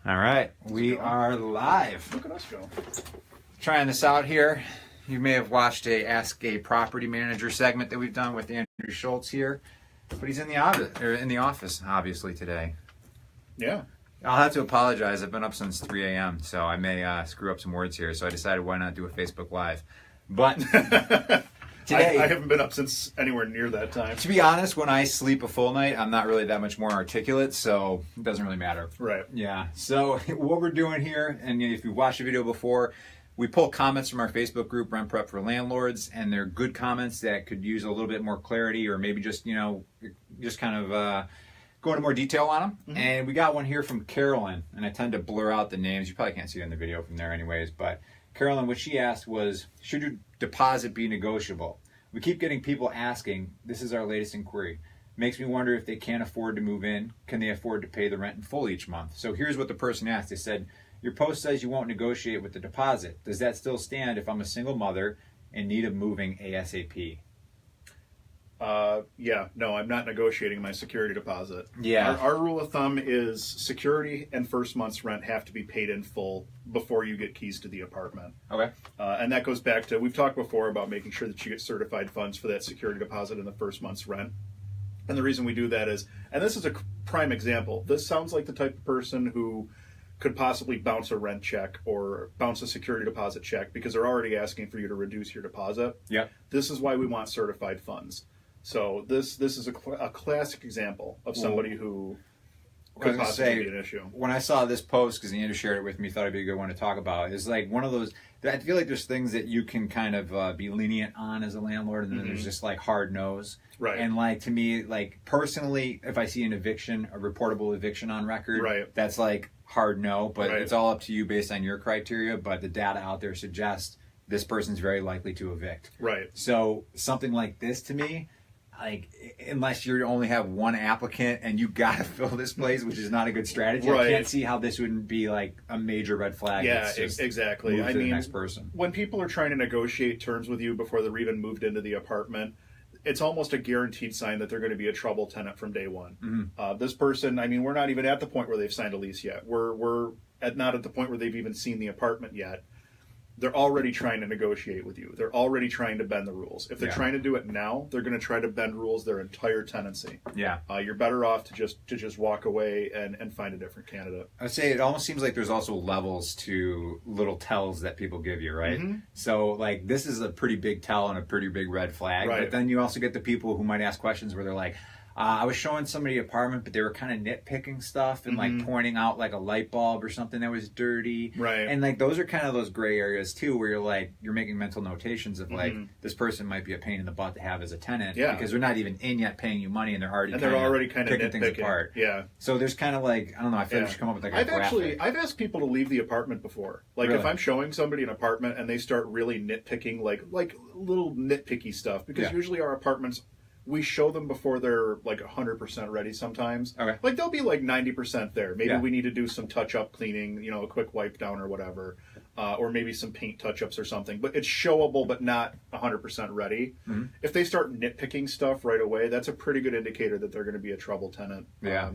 All right, we are live. Look at us go. Trying this out here. You may have watched a Ask a Property Manager segment that we've done with Andrew Schultz here, but he's in the office obviously today. Yeah. I'll have to apologize. I've been up since 3 a.m., so I may screw up some words here. So I decided why not do a Facebook Live. But today, I haven't been up since anywhere near that time. To be honest, when I sleep a full night, I'm not really that much more articulate, so it doesn't really matter. Right. Yeah. So what we're doing here, and if you've watched the video before, we pull comments from our Facebook group, Rent Prep for Landlords, and they're good comments that could use a little bit more clarity, or maybe just kind of go into more detail on them. Mm-hmm. And we got one here from Carolyn, and I tend to blur out the names. You probably can't see it in the video from there anyways, but Carolyn, what she asked was, should your deposit be negotiable? We keep getting people asking, this is our latest inquiry. Makes me wonder if they can't afford to move in, can they afford to pay the rent in full each month? So here's what the person asked. They said, your post says you won't negotiate with the deposit. Does that still stand if I'm a single mother in need of moving ASAP? Yeah, no, I'm not negotiating my security deposit. Yeah. Our rule of thumb is security and first month's rent have to be paid in full before you get keys to the apartment. Okay. And that goes back to, we've talked before about making sure that you get certified funds for that security deposit in the first month's rent. And the reason we do that is, and this is a prime example, this sounds like the type of person who could possibly bounce a rent check or bounce a security deposit check because they're already asking for you to reduce your deposit. Yeah. This is why we want certified funds. So this is a classic example of somebody who could possibly be an issue. When I saw this post, because Andrew shared it with me, thought it'd be a good one to talk about. It's like one of those, I feel like there's things that you can kind of be lenient on as a landlord, and then there's just like hard nose. Right. And like to me, like personally, if I see an eviction, a reportable eviction on record, right, that's like hard no, but right, it's all up to you based on your criteria. But the data out there suggests this person's very likely to evict. Right. So something like this to me, like, unless you only have one applicant and you gotta fill this place, which is not a good strategy. Right. I can't see how this wouldn't be like a major red flag. Yeah, exactly. I mean, the next person. When people are trying to negotiate terms with you before they're even moved into the apartment, it's almost a guaranteed sign that they're going to be a trouble tenant from day one. Mm-hmm. This person, I mean, we're not even at the point where they've signed a lease yet. We're not at the point where they've even seen the apartment yet. They're already trying to negotiate with you. They're already trying to bend the rules. If they're trying to do it now, they're going to try to bend rules their entire tenancy. Yeah. You're better off to just walk away and find a different candidate. I would say it almost seems like there's also levels to little tells that people give you, right? Mm-hmm. So like this is a pretty big tell and a pretty big red flag. Right. But then you also get the people who might ask questions where they're like, I was showing somebody an apartment, but they were kind of nitpicking stuff and like pointing out like a light bulb or something that was dirty. Right. And like those are kind of those gray areas too, where you're like, you're making mental notations of like, this person might be a pain in the butt to have as a tenant. Yeah. Because they're not even in yet paying you money and they're already kind of picking things apart. Yeah. So there's kind of like, I don't know, I feel like we should come up with like a graphic. I've asked people to leave the apartment before. Like if I'm showing somebody an apartment and they start really nitpicking like little nitpicky stuff, because usually our apartments, we show them before they're like 100% ready sometimes. Okay. Like they'll be like 90% there. Maybe we need to do some touch-up cleaning, a quick wipe down or whatever. Or maybe some paint touch-ups or something. But it's showable but not 100% ready. Mm-hmm. If they start nitpicking stuff right away, that's a pretty good indicator that they're going to be a trouble tenant. Yeah.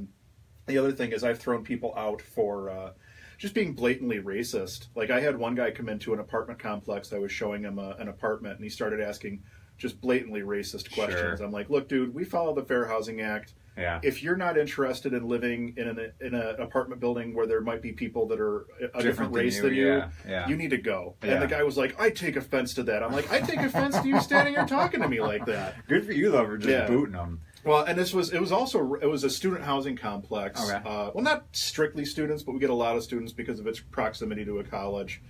The other thing is I've thrown people out for just being blatantly racist. Like I had one guy come into an apartment complex. I was showing him an apartment and he started asking just blatantly racist questions. Sure. I'm like, look, dude, we follow the Fair Housing Act. Yeah. If you're not interested in living in an apartment building where there might be people that are a different race than you, you need to go. Yeah. And the guy was like, I take offense to that. I'm like, I take offense to you standing here talking to me like that. Good for you, though, for just booting them. Well, and it was a student housing complex. Okay. Well, not strictly students, but we get a lot of students because of its proximity to a college.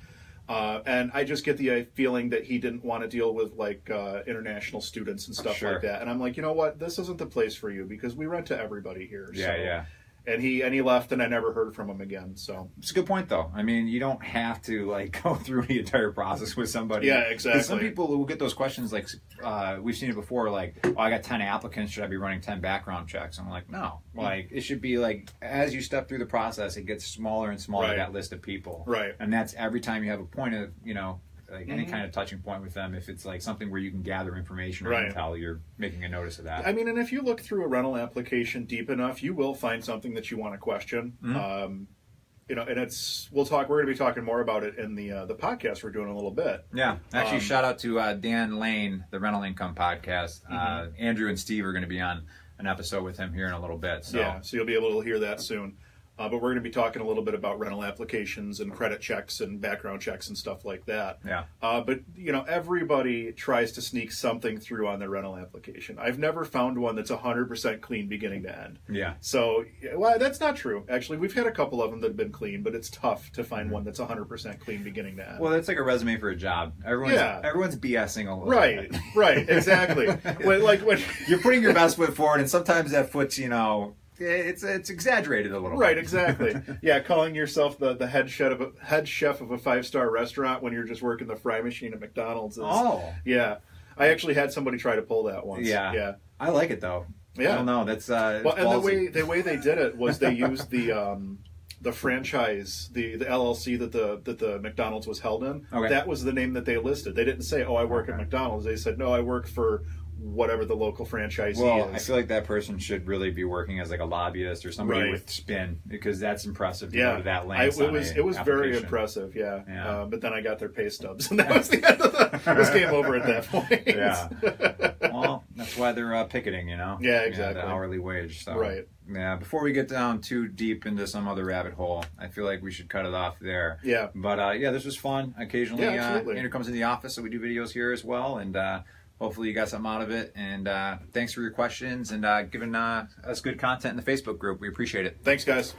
And I just get the feeling that he didn't want to deal with like international students and stuff like that. And I'm like, you know what? This isn't the place for you because we rent to everybody here. Yeah. And he left, and I never heard from him again. So it's a good point, though. I mean, you don't have to like go through the entire process with somebody. Yeah, exactly. Some people will get those questions like we've seen it before. Like, oh, I got 10 applicants. Should I be running 10 background checks? I'm like, no. Like, it should be like as you step through the process, it gets smaller and smaller. That list of people. Right. And that's every time you have a point of like any kind of touching point with them. If it's like something where you can gather information or intel, you're making a notice of that. I mean, and if you look through a rental application deep enough, you will find something that you want to question. and we're going to be talking more about it in the podcast we're doing in a little bit. Yeah, actually, shout out to Dan Lane, the Rental Income Podcast. Andrew and Steve are going to be on an episode with him here in a little bit. So. Yeah, so you'll be able to hear that soon. But we're going to be talking a little bit about rental applications and credit checks and background checks and stuff like that. Yeah. But, everybody tries to sneak something through on their rental application. I've never found one that's 100% clean beginning to end. Yeah. So, well, that's not true. Actually, we've had a couple of them that have been clean, but it's tough to find one that's 100% clean beginning to end. Well, that's like a resume for a job. Everyone's BSing a little bit. Right, exactly. when you're putting your best foot forward, and sometimes that foot's, it's exaggerated a little bit. Right, exactly. Yeah, calling yourself the head chef of a 5-star restaurant when you're just working the fry machine at McDonald's. Yeah. I actually had somebody try to pull that once. Yeah. I like it though. Yeah. I don't know. That's and the way they did it was they used the franchise, the LLC that the McDonald's was held in. Okay. That was the name that they listed. They didn't say, "Oh, I work at McDonald's." They said, "No, I work for whatever the local franchisee is." I feel like that person should really be working as like a lobbyist or somebody with spin, because that's impressive to go to that length. It was very impressive, yeah. But then I got their pay stubs, and that was the end of it was game over at that point. Yeah. Well, that's why they're picketing, Yeah, exactly. The hourly wage. So. Right. Yeah, before we get down too deep into some other rabbit hole, I feel like we should cut it off there. Yeah. But this was fun. Occasionally, absolutely. Andrew comes in the office, so we do videos here as well, and hopefully you got something out of it. And thanks for your questions and giving us good content in the Facebook group. We appreciate it. Thanks, guys.